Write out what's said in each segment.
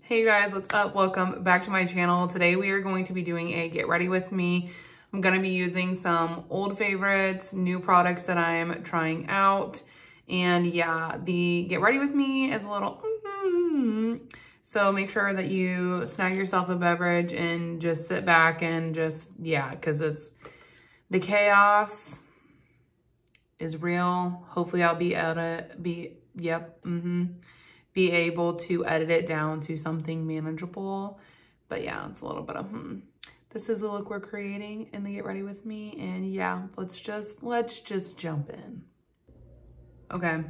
Hey guys, what's up? Welcome back to my channel. Today we are going to be doing a get ready with me. I'm going to be using some old favorites, new products that I'm trying out. And yeah, the get ready with me is a little so make sure that you snag yourself a beverage and just sit back and just, yeah, because it's the chaos is real. Hopefully I'll be be able to edit it down to something manageable. But yeah, it's a little bit of This is the look we're creating in the get ready with me. And yeah, let's just jump in. Okay,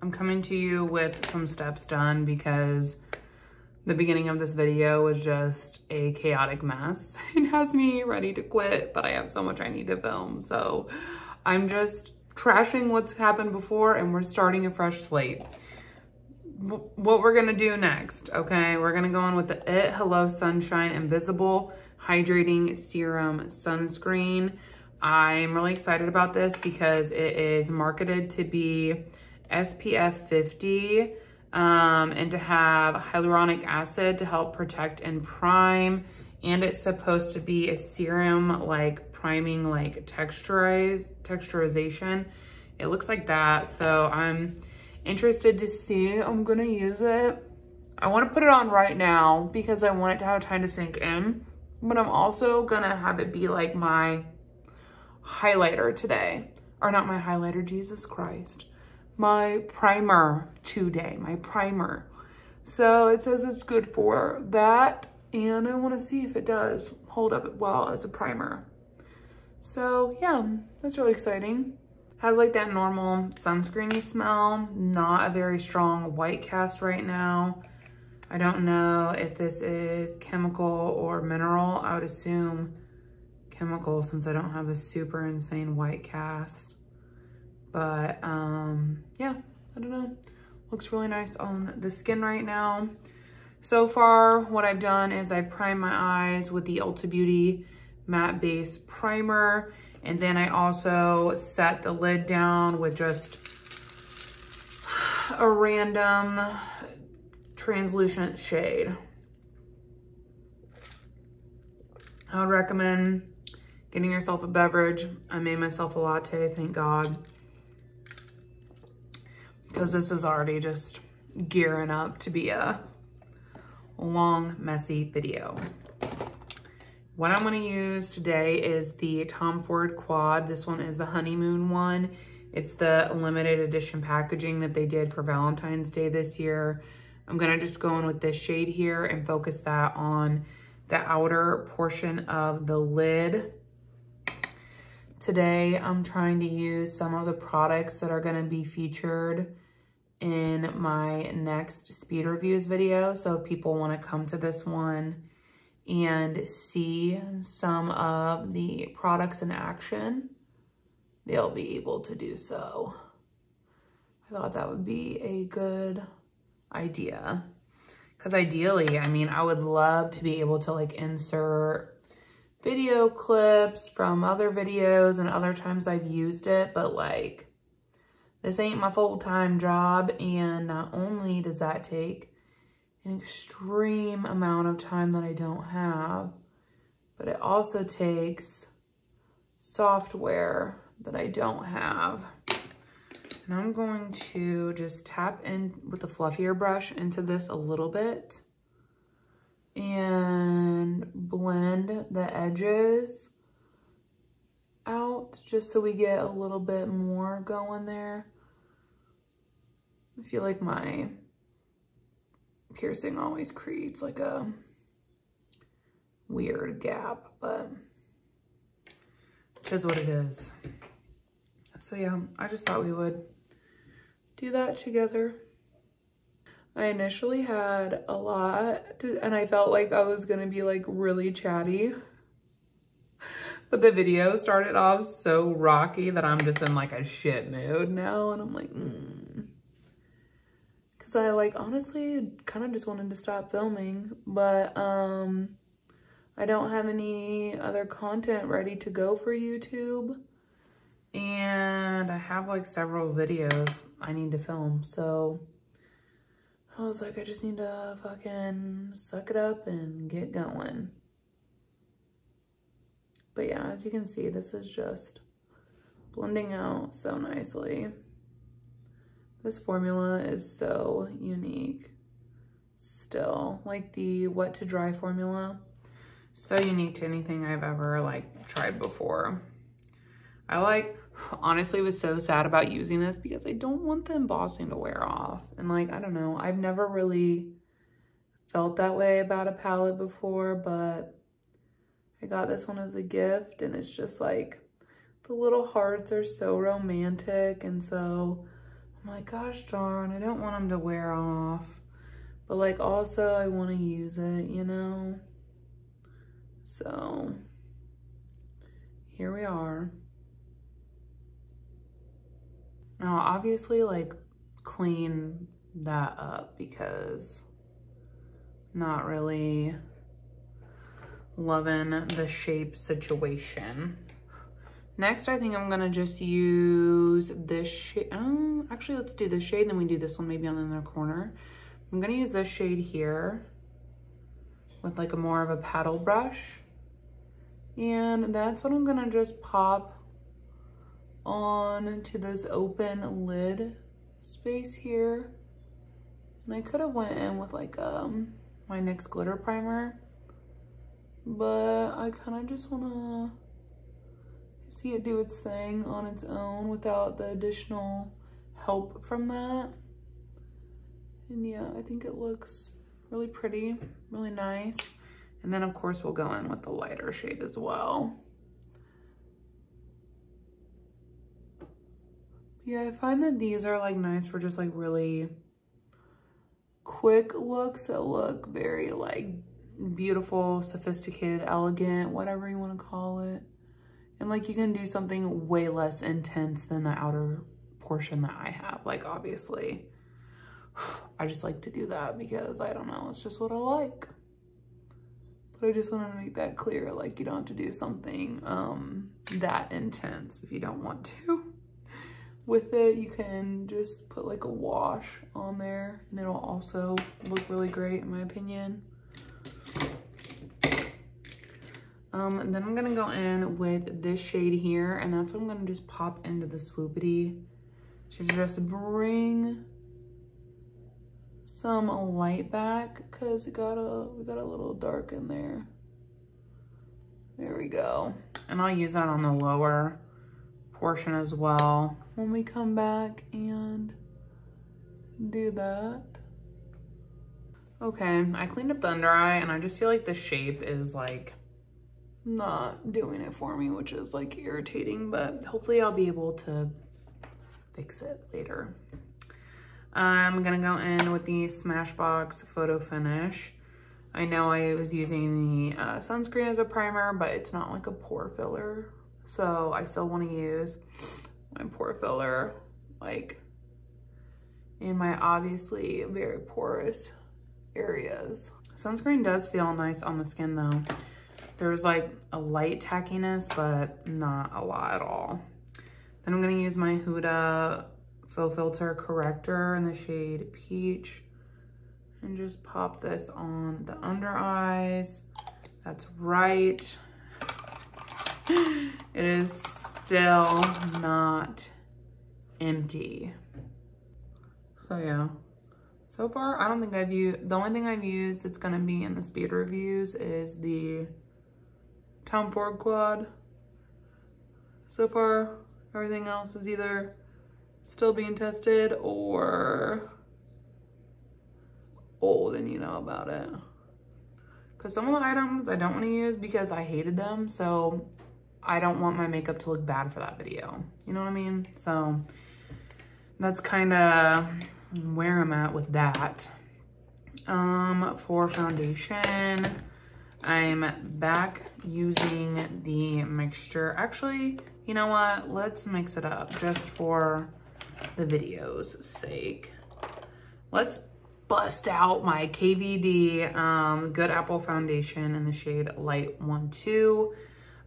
I'm coming to you with some steps done because the beginning of this video was just a chaotic mess. It has me ready to quit, but I have so much I need to film. So I'm just trashing what's happened before and we're starting a fresh slate. What we're gonna do next, okay? We're gonna go in with the Hello Sunshine Invisible Hydrating Serum Sunscreen. I'm really excited about this because it is marketed to be SPF 50 and to have hyaluronic acid to help protect and prime. And it's supposed to be a serum, like priming, like texturization. It looks like that. So I'm interested to see. I'm gonna use it. I want to put it on right now because I want it to have time to sink in. But I'm also gonna have it be like my highlighter today. Or not my highlighter, Jesus Christ. My primer today, my primer. So it says it's good for that. And I wanna see if it does hold up well as a primer. So yeah, that's really exciting. Has like that normal sunscreeny smell, not a very strong white cast right now. I don't know if this is chemical or mineral. I would assume chemical since I don't have a super insane white cast. But yeah, I don't know. Looks really nice on the skin right now. So far, what I've done is I primed my eyes with the Ulta Beauty Matte Base Primer. And then I also set the lid down with just a random translucent shade. I would recommend getting yourself a beverage. I made myself a latte, thank God. Because this is already just gearing up to be a long, messy video. What I'm gonna use today is the Tom Ford Quad. This one is the Honeymoon one. It's the limited edition packaging that they did for Valentine's Day this year. I'm gonna just go in with this shade here and focus that on the outer portion of the lid. Today, I'm trying to use some of the products that are gonna be featured in my next speed reviews video. So if people wanna come to this one and see some of the products in action, they'll be able to do so. I thought that would be a good idea. Because ideally, I mean, I would love to be able to like insert video clips from other videos and other times I've used it, but like, this ain't my full-time job, and not only does that take an extreme amount of time that I don't have, but it also takes software that I don't have. And I'm going to just tap in with a fluffier brush into this a little bit and blend the edges out just so we get a little bit more going there. I feel like my piercing always creates like a weird gap, but it is what it is. So yeah, I just thought we would do that together. I initially had a lot and I felt like I was gonna be like really chatty, but the video started off so rocky that I'm just in like a shit mood now, and I'm like, Cause I like honestly kind of just wanted to stop filming, but I don't have any other content ready to go for YouTube, and I have like several videos I need to film. So I was like, I just need to fucking suck it up and get going. But yeah, as you can see, this is just blending out so nicely. This formula is so unique still, like the wet to dry formula. So unique to anything I've ever like tried before. I like, honestly was so sad about using this because I don't want the embossing to wear off. And like, I don't know, I've never really felt that way about a palette before, but I got this one as a gift and it's just like, the little hearts are so romantic. And so I'm like, gosh darn, I don't want them to wear off. But like also I want to use it, you know? So here we are. Now, obviously, like, clean that up because not really loving the shape situation. Next, I think I'm gonna just use this shade. Oh, actually, let's do this shade, and then we do this one maybe on the other corner. I'm gonna use this shade here with like a more of a paddle brush. And that's what I'm gonna just pop on to this open lid space here. And I could have went in with like my NYX glitter primer, but I kind of just want to see it do its thing on its own without the additional help from that. And yeah, I think it looks really pretty, really nice. And then of course we'll go in with the lighter shade as well. Yeah, I find that these are like nice for just like really quick looks that look very like beautiful, sophisticated, elegant, whatever you want to call it. And like you can do something way less intense than the outer portion that I have. Like obviously, I just like to do that because I don't know, it's just what I like. But I just wanted to make that clear, like you don't have to do something that intense if you don't want to. With it, you can just put like a wash on there and it'll also look really great in my opinion. And then I'm gonna go in with this shade here, and that's what I'm gonna just pop into the swoopity to just bring some light back because we got a little dark in there. There we go. And I'll use that on the lower portion as well when we come back and do that. Okay, I cleaned up the under eye and I just feel like the shape is like not doing it for me, which is like irritating, but hopefully I'll be able to fix it later. I'm gonna go in with the Smashbox Photo Finish. I know I was using the sunscreen as a primer, but it's not like a pore filler. So I still wanna use my pore filler like in my obviously very porous areas. Sunscreen does feel nice on the skin though. There's like a light tackiness, but not a lot at all. Then I'm gonna use my Huda Faux Filter Corrector in the shade Peach and just pop this on the under eyes. That's right. It is still not empty. So yeah, so far I don't think I've used, the only thing I've used that's gonna be in the speed reviews is the Tom Ford Quad. So far, everything else is either still being tested or old and you know about it. Because some of the items I don't want to use because I hated them, so I don't want my makeup to look bad for that video. You know what I mean? So that's kind of where I'm at with that. For foundation, I'm back using the mixture. Actually, you know what? Let's mix it up just for the video's sake. Let's bust out my KVD Good Apple foundation in the shade Light 12.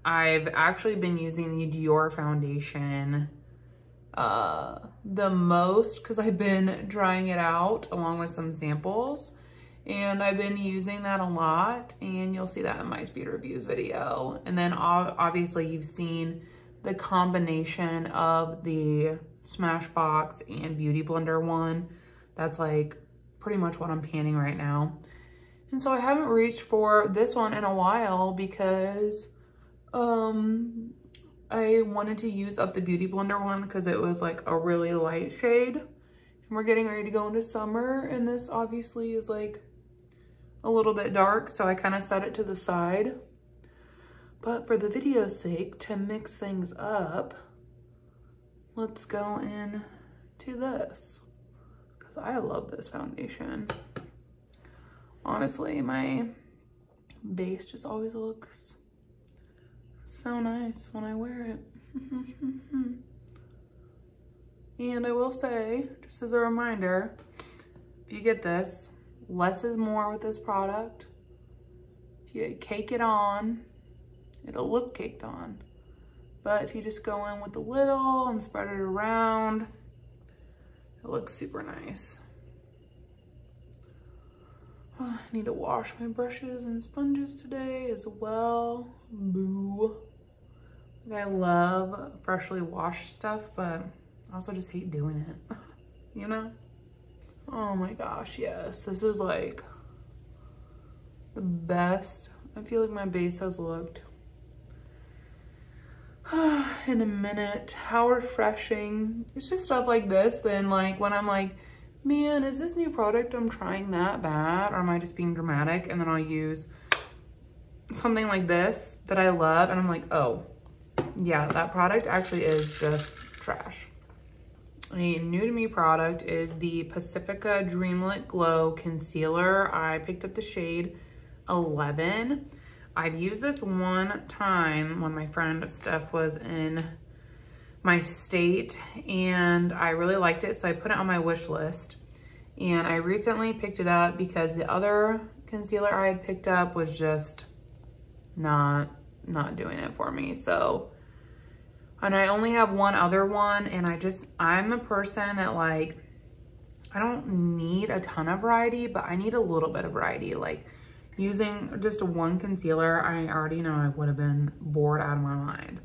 I've actually been using the Dior foundation the most because I've been drying it out along with some samples, and I've been using that a lot, and you'll see that in my speed reviews video. And then obviously you've seen the combination of the Smashbox and Beauty Blender one. That's like pretty much what I'm panning right now. And so I haven't reached for this one in a while because I wanted to use up the Beauty Blender one because it was like a really light shade. And we're getting ready to go into summer, and this obviously is like a little bit dark, so I kind of set it to the side. But for the video's sake, to mix things up, let's go in to this because I love this foundation. Honestly, my base just always looks so nice when I wear it. And I will say, just as a reminder, if you get this, less is more with this product. If you cake it on, it'll look caked on. But if you just go in with a little and spread it around, it looks super nice. Oh, I need to wash my brushes and sponges today as well. Boo. I love freshly washed stuff, but I also just hate doing it, you know? Oh my gosh, yes. This is like the best. I feel like my base has looked in a minute. How refreshing. It's just stuff like this. Then like when I'm like, man, is this new product I'm trying that bad? Or am I just being dramatic? And then I'll use something like this that I love. And I'm like, oh, yeah, that product actually is just trash. A new to me product is the Pacifica Dreamlit Glow Concealer. I picked up the shade 11. I've used this one time when my friend Steph was in my state, and I really liked it, so I put it on my wish list. And I recently picked it up because the other concealer I had picked up was just not doing it for me. So, and I only have one other one, and I'm the person that like, I don't need a ton of variety, but I need a little bit of variety. Like using just one concealer, I already know I would have been bored out of my mind.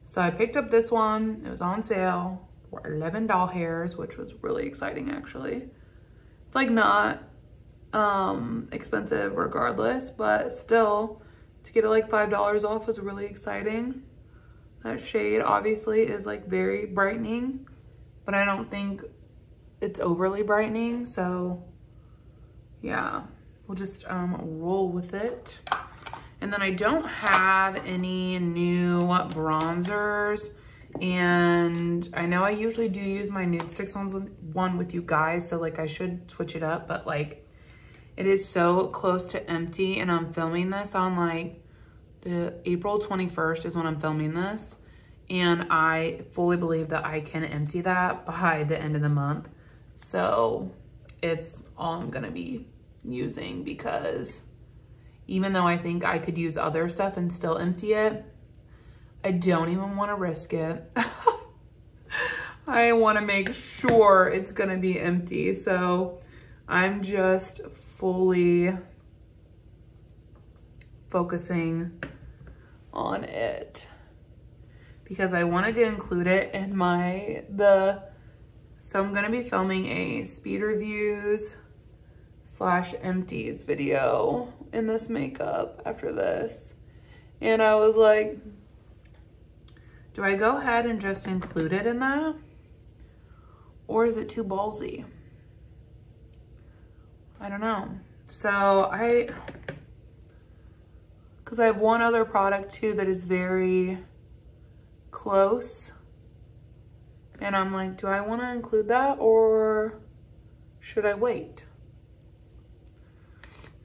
So I picked up this one. It was on sale for 11 doll hairs, which was really exciting actually. It's like not expensive regardless, but still to get it like $5 off was really exciting. That shade obviously is like very brightening, but I don't think it's overly brightening. So yeah, we'll just roll with it. And then I don't have any new bronzers. And I know I usually do use my Nude Sticks one with you guys, so like I should switch it up, but like it is so close to empty, and I'm filming this on like the April 21st is when I'm filming this. And I fully believe that I can empty that by the end of the month. So it's all I'm gonna be using, because even though I think I could use other stuff and still empty it, I don't even want to risk it. I want to make sure it's going to be empty. So I'm just fully focusing on it because I wanted to include it in so I'm going to be filming a speed reviews / empties video in this makeup after this. And I was like, do I go ahead and just include it in that? Or is it too ballsy? I don't know. So because I have one other product too that is very close. And I'm like, do I want to include that or should I wait?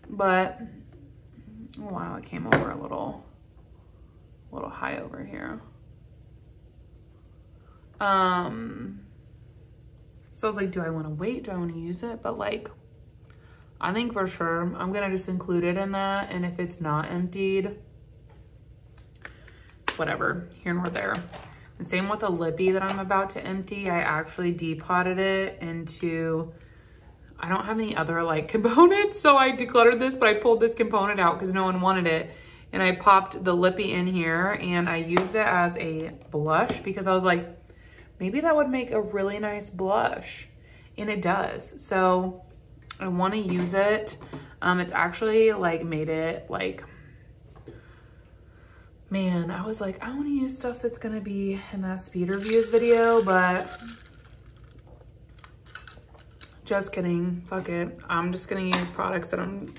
But, oh wow, it came over a little high over here. So I was like, do I want to wait? Do I want to use it? But like, I think for sure I'm going to just include it in that. And if it's not emptied, whatever, here nor there. And same with a lippy that I'm about to empty. I actually depotted it into, I don't have any other like components, so I decluttered this, but I pulled this component out because no one wanted it. And I popped the lippy in here and I used it as a blush because I was like, maybe that would make a really nice blush. And it does. So I want to use it. It's actually like made it like, man, I was like, I want to use stuff that's going to be in that speed reviews video, but just kidding. Fuck it. I'm just going to use products that I'm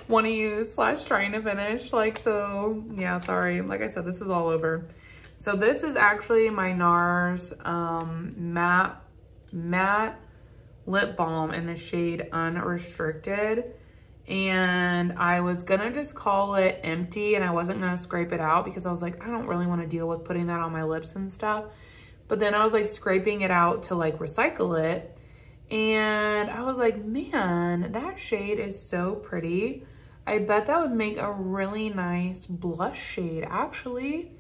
want to use / trying to finish. Like, so yeah, sorry. Like I said, this is all over. So this is actually my NARS matte lip balm in the shade Unrestricted. And I was gonna just call it empty and I wasn't gonna scrape it out because I was like, I don't really want to deal with putting that on my lips and stuff. But then I was like scraping it out to like recycle it. And I was like, man, that shade is so pretty. I bet that would make a really nice blush shade actually.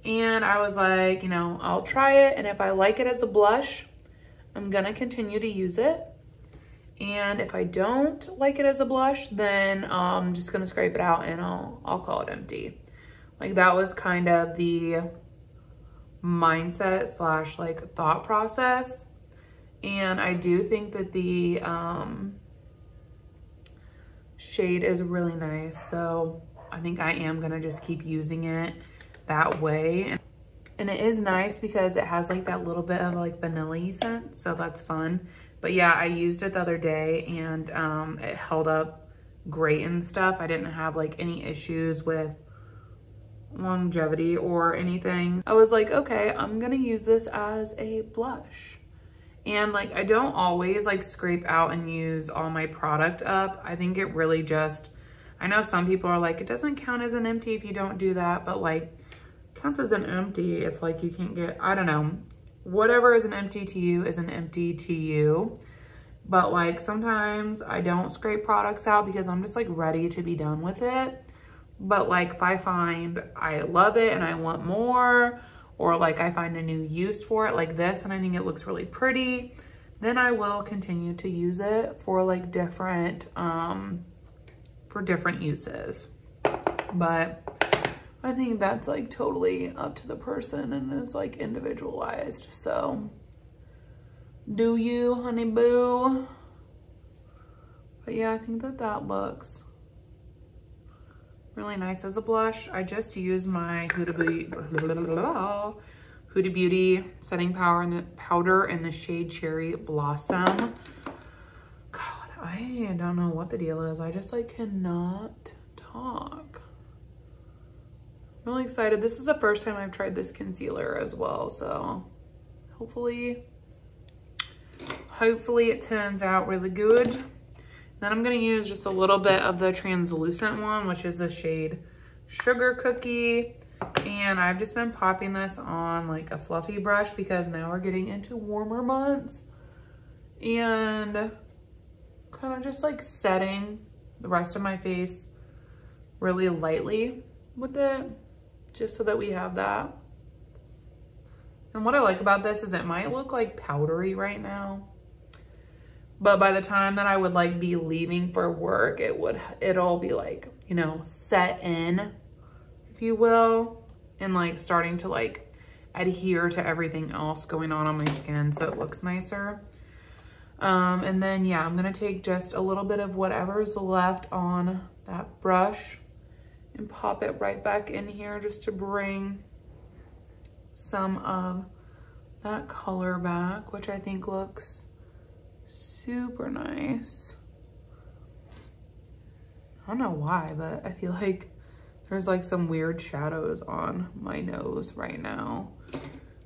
And I was like, you know, I'll try it. And if I like it as a blush, I'm gonna continue to use it. And if I don't like it as a blush, then I'm just gonna scrape it out and I'll call it empty. Like that was kind of the mindset / like thought process. And I do think that the shade is really nice. So I think I am gonna just keep using it that way. And it is nice because it has like that little bit of like vanilla scent. So that's fun. But yeah, I used it the other day and it held up great and stuff. I didn't have like any issues with longevity or anything. I was like, okay, I'm gonna use this as a blush. And like, I don't always like scrape out and use all my product up. I think it really just, I know some people are like, it doesn't count as an empty if you don't do that, but like, it counts as an empty if like you can't get, I don't know. Whatever is an empty to you is an empty to you. But like sometimes I don't scrape products out because I'm just like ready to be done with it. But like if I find I love it and I want more, or like I find a new use for it like this and I think it looks really pretty, then I will continue to use it for like different, for different uses. But I think that's like totally up to the person and is like individualized. So do you, honey boo? But yeah, I think that that looks really nice as a blush. I just used my Huda Beauty setting powder in the shade Cherry Blossom. God, I don't know what the deal is. I just like cannot talk. Really excited. This is the first time I've tried this concealer as well, so hopefully it turns out really good. Then I'm gonna use just a little bit of the translucent one, which is the shade Sugar Cookie. And I've just been popping this on like a fluffy brush because now we're getting into warmer months. And kind of just like setting the rest of my face really lightly with it, just so that we have that. And what I like about this is it might look like powdery right now, but by the time that I would like be leaving for work, it'll be like, you know, set in, if you will, and like starting to like adhere to everything else going on my skin so it looks nicer. And then yeah, I'm gonna take just a little bit of whatever's left on that brush and pop it right back in here just to bring some of that color back, which I think looks super nice. I don't know why, but I feel like there's like some weird shadows on my nose right now.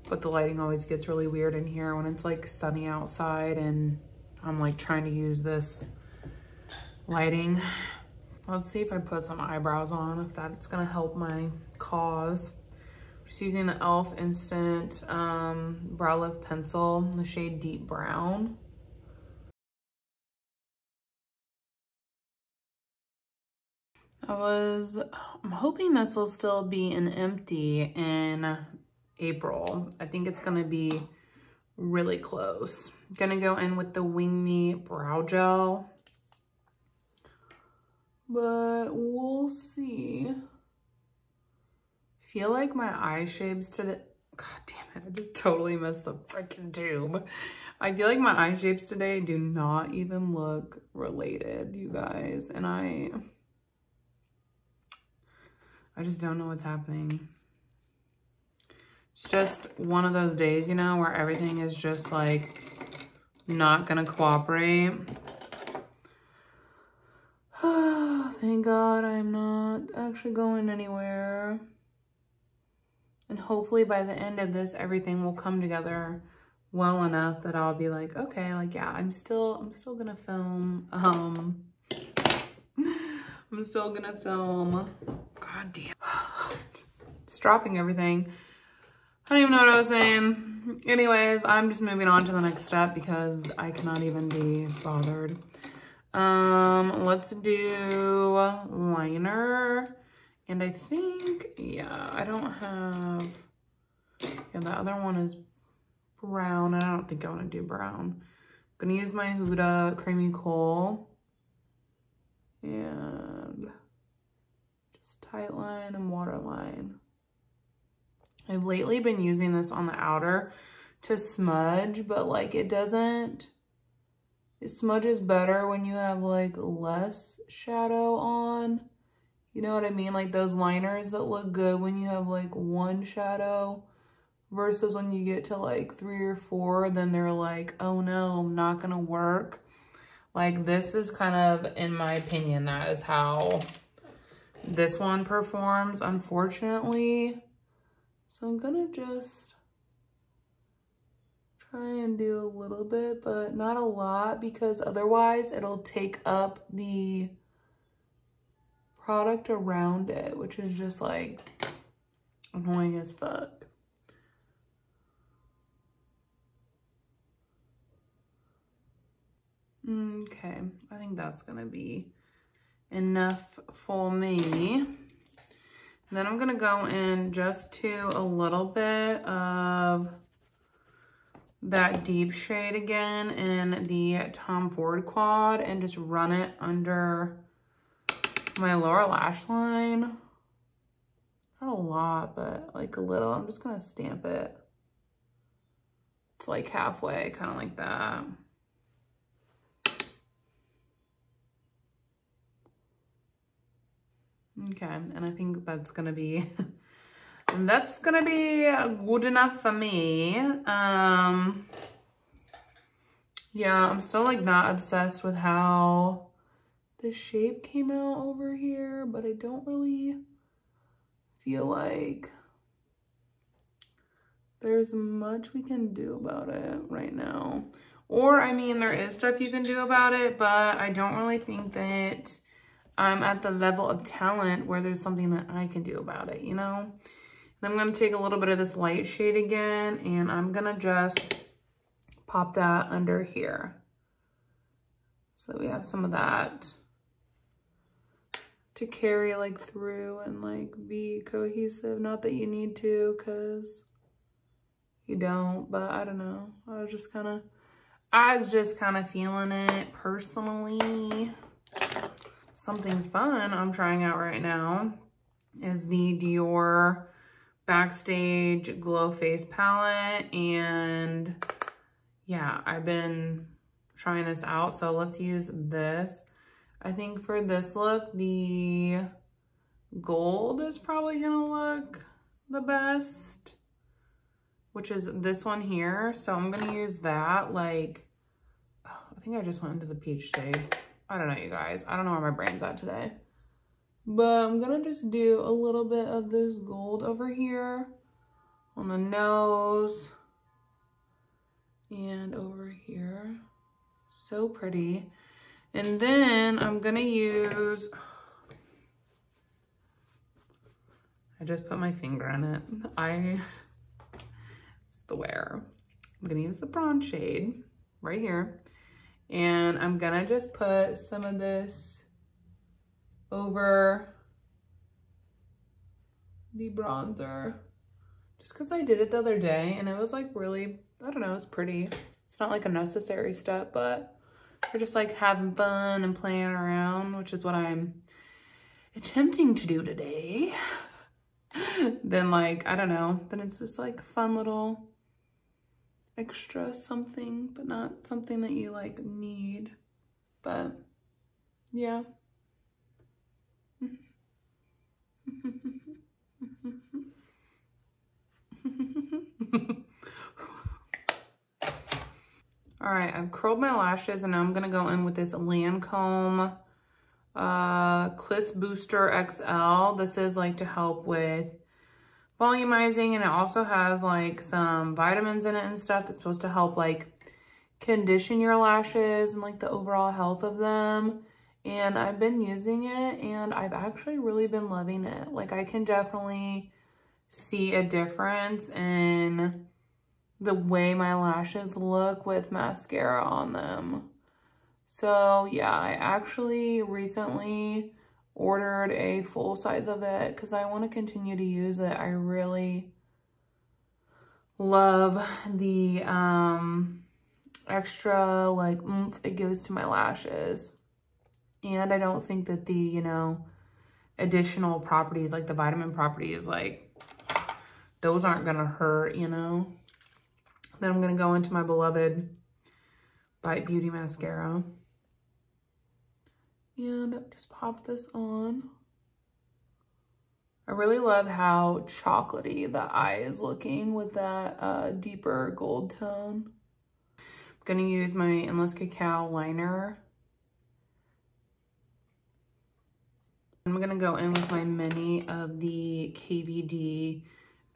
But the lighting always gets really weird in here when it's like sunny outside and I'm like trying to use this lighting. Let's see if I put some eyebrows on, if that's gonna help my cause. Just using the e.l.f. Instant Brow Lift Pencil in the shade Deep Brown. I'm hoping this will still be an empty in April. I think it's gonna be really close. I'm gonna go in with the Wing Me Brow Gel, but we'll see. I feel like my eye shapes today, god damn it, I just totally missed the freaking tube. I feel like my eye shapes today do not even look related, you guys, and I just don't know what's happening. It's just one of those days, you know, where everything is just like not gonna cooperate. Thank God I'm not actually going anywhere. And hopefully by the end of this, everything will come together well enough that I'll be like, okay, like, yeah, I'm still gonna film. I'm still gonna film. God damn. It's dropping everything. I don't even know what I was saying. Anyways, I'm just moving on to the next step because I cannot even be bothered. Let's do liner. And I think, yeah, I don't have, yeah, the other one is brown. And I don't think I want to do brown. I'm gonna use my Huda Creamy Kohl. And just tight line and waterline. I've lately been using this on the outer to smudge, but like it smudges better when you have like less shadow on. You know what I mean? Like those liners that look good when you have like one shadow versus when you get to like 3 or 4, then they're like, oh no, not gonna work. Like this is kind of, in my opinion, that is how this one performs, unfortunately. So I'm gonna just try and do a little bit, but not a lot, because otherwise it'll take up the product around it, which is just like annoying as fuck. Okay, I think that's gonna be enough for me. Then I'm gonna go in just to a little bit of that deep shade again in the Tom Ford Quad and just run it under my lower lash line. Not a lot, but like a little. I'm just gonna stamp it to like halfway, kind of like that. Okay, and I think that's gonna be good enough for me. Yeah, I'm still like not obsessed with how the shape came out over here, but I don't really feel like there's much we can do about it right now. Or, I mean, there is stuff you can do about it, but I don't really think that I'm at the level of talent where there's something that I can do about it, you know? Then I'm gonna take a little bit of this light shade again, and I'm gonna just pop that under here. So we have some of that to carry like through and like be cohesive. Not that you need to, cause you don't, but I don't know. I was just kind of feeling it personally. Something fun I'm trying out right now is the Dior Backstage Glow Face Palette. And yeah, I've been trying this out. So let's use this. I think for this look, the gold is probably gonna look the best, which is this one here. So I'm gonna use that. Like, oh, I think I just went into the peach shade. I don't know, you guys. I don't know where my brain's at today. But I'm gonna just do a little bit of this gold over here on the nose and over here. So pretty. And then I'm gonna use, I just put my finger in it. It's the wear. I'm gonna use the bronze shade right here. And I'm gonna just put some of this over the bronzer just because I did it the other day and it was like really, I don't know, it's pretty. It's not like a necessary step, but we're just like having fun and playing around, which is what I'm attempting to do today. Then like, I don't know, then it's just like fun little extra something, but not something that you like need. But yeah. All right, I've curled my lashes and now I'm gonna go in with this Lancome Cliss Booster XL. This is like to help with volumizing, and it also has like some vitamins in it and stuff that's supposed to help like condition your lashes and like the overall health of them. And I've been using it and I've actually really been loving it. Like I can definitely see a difference in the way my lashes look with mascara on them. So yeah, I actually recently ordered a full size of it because I want to continue to use it. I really love the extra like oomph it gives to my lashes. And I don't think that the, you know, additional properties like the vitamin properties, like those aren't gonna hurt, you know. Then I'm gonna go into my beloved Bite Beauty mascara and just pop this on. I really love how chocolatey the eye is looking with that deeper gold tone. I'm gonna use my Endless Cacao liner. I'm gonna go in with my mini of the KVD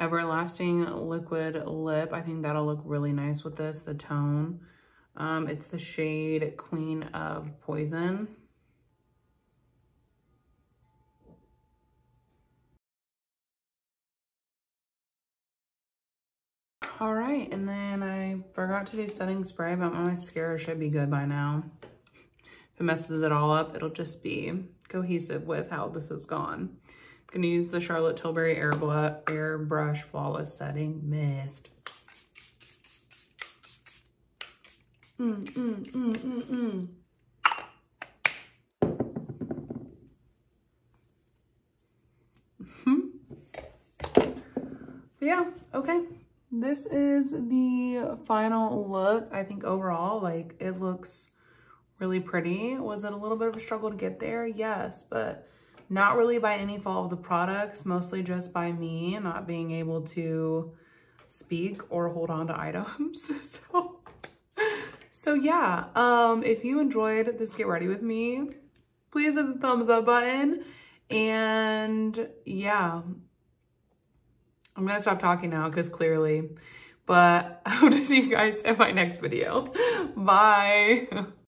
Everlasting Liquid Lip. I think that'll look really nice with this, the tone. It's the shade Queen of Poison. All right, and then I forgot to do setting spray, but my mascara should be good by now. If it messes it all up, it'll just be cohesive with how this has gone. I'm gonna use the Charlotte Tilbury Airbrush Flawless Setting Mist. Yeah, okay. This is the final look. I think overall, like, it looks really pretty. Was it a little bit of a struggle to get there? Yes, but not really by any fault of the products, mostly just by me not being able to speak or hold on to items. So yeah, if you enjoyed this Get Ready With Me, please hit the thumbs up button. And yeah, I'm gonna stop talking now because clearly, but I hope to see you guys in my next video. Bye.